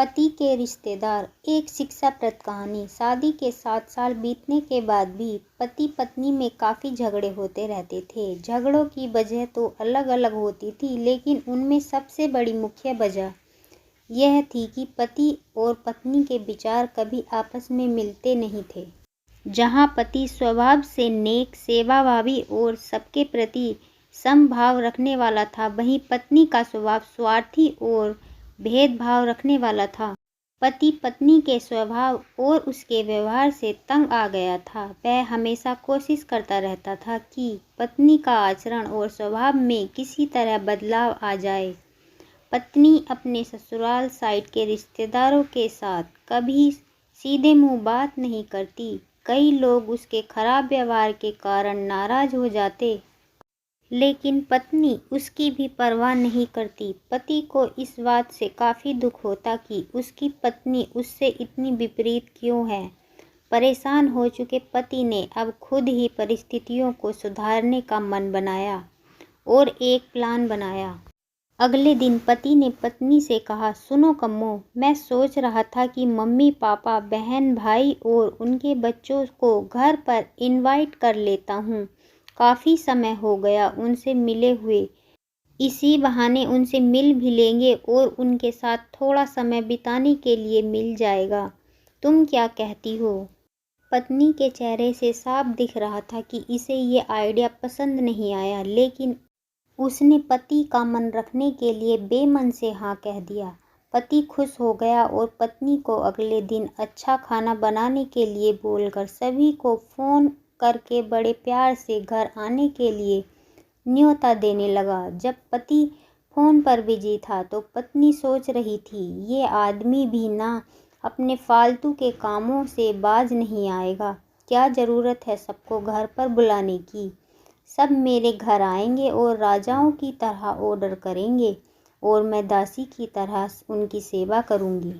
पति के रिश्तेदार। एक शिक्षाप्रद कहानी। शादी के 7 साल बीतने के बाद भी पति पत्नी में काफ़ी झगड़े होते रहते थे। झगड़ों की वजह तो अलग अलग होती थी, लेकिन उनमें सबसे बड़ी मुख्य वजह यह थी कि पति और पत्नी के विचार कभी आपस में मिलते नहीं थे। जहाँ पति स्वभाव से नेक, सेवाभावी और सबके प्रति समभाव रखने वाला था, वहीं पत्नी का स्वभाव स्वार्थी और भेदभाव रखने वाला था। पति पत्नी के स्वभाव और उसके व्यवहार से तंग आ गया था। वह हमेशा कोशिश करता रहता था कि पत्नी का आचरण और स्वभाव में किसी तरह बदलाव आ जाए। पत्नी अपने ससुराल साइड के रिश्तेदारों के साथ कभी सीधे मुंह बात नहीं करती। कई लोग उसके खराब व्यवहार के कारण नाराज हो जाते, लेकिन पत्नी उसकी भी परवाह नहीं करती। पति को इस बात से काफ़ी दुख होता कि उसकी पत्नी उससे इतनी विपरीत क्यों है। परेशान हो चुके पति ने अब खुद ही परिस्थितियों को सुधारने का मन बनाया और एक प्लान बनाया। अगले दिन पति ने पत्नी से कहा, सुनो कम्मो, मैं सोच रहा था कि मम्मी पापा, बहन भाई और उनके बच्चों को घर पर इनवाइट कर लेता हूँ। काफ़ी समय हो गया उनसे मिले हुए। इसी बहाने उनसे मिल भी लेंगे और उनके साथ थोड़ा समय बिताने के लिए मिल जाएगा। तुम क्या कहती हो? पत्नी के चेहरे से साफ दिख रहा था कि इसे ये आइडिया पसंद नहीं आया, लेकिन उसने पति का मन रखने के लिए बेमन से हाँ कह दिया। पति खुश हो गया और पत्नी को अगले दिन अच्छा खाना बनाने के लिए बोलकर सभी को फ़ोन करके बड़े प्यार से घर आने के लिए न्योता देने लगा। जब पति फ़ोन पर बिजी था तो पत्नी सोच रही थी, ये आदमी भी ना अपने फालतू के कामों से बाज नहीं आएगा। क्या ज़रूरत है सबको घर पर बुलाने की? सब मेरे घर आएंगे और राजाओं की तरह ऑर्डर करेंगे और मैं दासी की तरह उनकी सेवा करूंगी।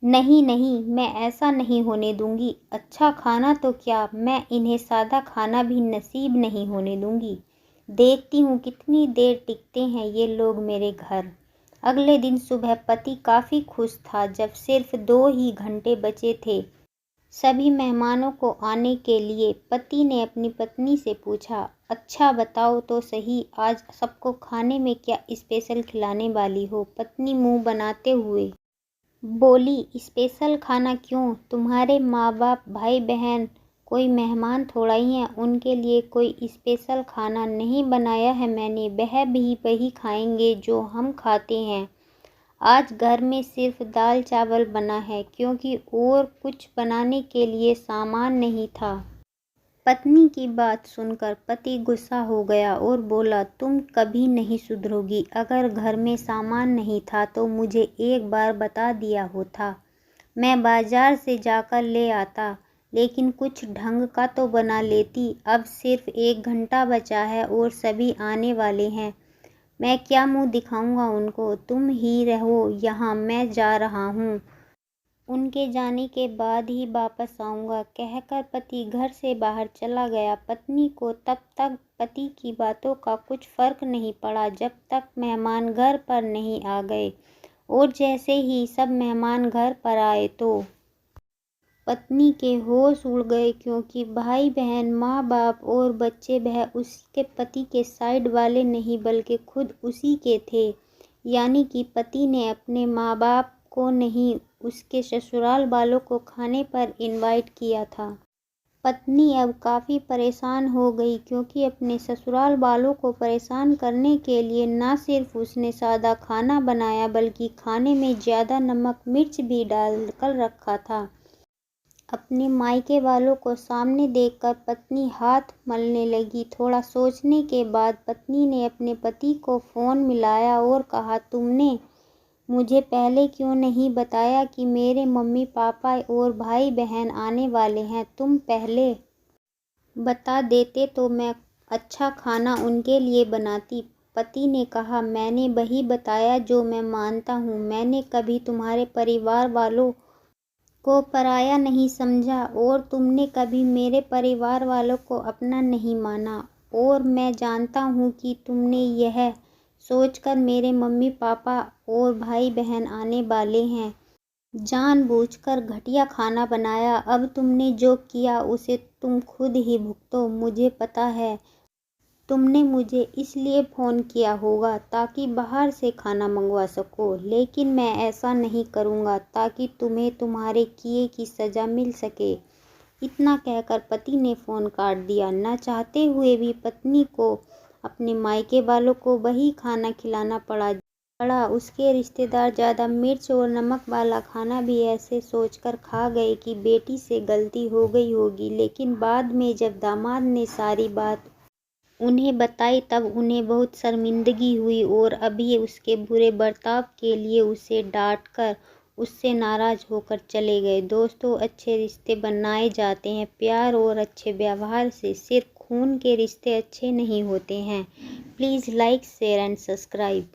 नहीं नहीं, मैं ऐसा नहीं होने दूंगी। अच्छा खाना तो क्या, मैं इन्हें सादा खाना भी नसीब नहीं होने दूंगी। देखती हूँ कितनी देर टिकते हैं ये लोग मेरे घर। अगले दिन सुबह पति काफ़ी खुश था जब सिर्फ 2 ही घंटे बचे थे सभी मेहमानों को आने के लिए। पति ने अपनी पत्नी से पूछा, अच्छा बताओ तो सही, आज सबको खाने में क्या स्पेशल खिलाने वाली हो? पत्नी मुंह बनाते हुए बोली, स्पेशल खाना क्यों? तुम्हारे माँ बाप, भाई बहन कोई मेहमान थोड़ा ही हैं, उनके लिए कोई स्पेशल खाना नहीं बनाया है मैंने। वह भी वही खाएंगे जो हम खाते हैं। आज घर में सिर्फ दाल चावल बना है क्योंकि और कुछ बनाने के लिए सामान नहीं था। पत्नी की बात सुनकर पति गुस्सा हो गया और बोला, तुम कभी नहीं सुधरोगी। अगर घर में सामान नहीं था तो मुझे एक बार बता दिया होता, मैं बाजार से जाकर ले आता, लेकिन कुछ ढंग का तो बना लेती। अब सिर्फ 1 घंटा बचा है और सभी आने वाले हैं। मैं क्या मुंह दिखाऊंगा उनको? तुम ही रहो यहाँ, मैं जा रहा हूँ। उनके जाने के बाद ही वापस आऊँगा, कहकर पति घर से बाहर चला गया। पत्नी को तब तक पति की बातों का कुछ फर्क नहीं पड़ा जब तक मेहमान घर पर नहीं आ गए, और जैसे ही सब मेहमान घर पर आए तो पत्नी के होश उड़ गए, क्योंकि भाई बहन, माँ बाप और बच्चे वह उसके पति के साइड वाले नहीं बल्कि खुद उसी के थे। यानी कि पति ने अपने माँ बाप को नहीं, उसके ससुराल वालों को खाने पर इनवाइट किया था। पत्नी अब काफ़ी परेशान हो गई, क्योंकि अपने ससुराल वालों को परेशान करने के लिए ना सिर्फ उसने सादा खाना बनाया बल्कि खाने में ज़्यादा नमक मिर्च भी डालकर रखा था। अपने मायके वालों को सामने देखकर पत्नी हाथ मलने लगी। थोड़ा सोचने के बाद पत्नी ने अपने पति को फ़ोन मिलाया और कहा, तुमने मुझे पहले क्यों नहीं बताया कि मेरे मम्मी पापा और भाई बहन आने वाले हैं? तुम पहले बता देते तो मैं अच्छा खाना उनके लिए बनाती। पति ने कहा, मैंने वही बताया जो मैं मानता हूँ। मैंने कभी तुम्हारे परिवार वालों को पराया नहीं समझा और तुमने कभी मेरे परिवार वालों को अपना नहीं माना। और मैं जानता हूँ कि तुमने यह सोचकर मेरे मम्मी पापा और भाई बहन आने वाले हैं जानबूझकर घटिया खाना बनाया। अब तुमने जो किया उसे तुम खुद ही भुगतो। मुझे पता है तुमने मुझे इसलिए फ़ोन किया होगा ताकि बाहर से खाना मंगवा सको, लेकिन मैं ऐसा नहीं करूँगा ताकि तुम्हें तुम्हारे किए की सज़ा मिल सके। इतना कहकर पति ने फ़ोन काट दिया। न चाहते हुए भी पत्नी को अपने मायके वालों को वही खाना खिलाना पड़ा। उसके रिश्तेदार ज़्यादा मिर्च और नमक वाला खाना भी ऐसे सोचकर खा गए कि बेटी से गलती हो गई होगी, लेकिन बाद में जब दामाद ने सारी बात उन्हें बताई तब उन्हें बहुत शर्मिंदगी हुई और अभी उसके बुरे बर्ताव के लिए उसे डांटकर उससे नाराज़ होकर चले गए। दोस्तों, अच्छे रिश्ते बनाए जाते हैं प्यार और अच्छे व्यवहार से। सिर्फ खून के रिश्ते अच्छे नहीं होते हैं। Please like, share and subscribe.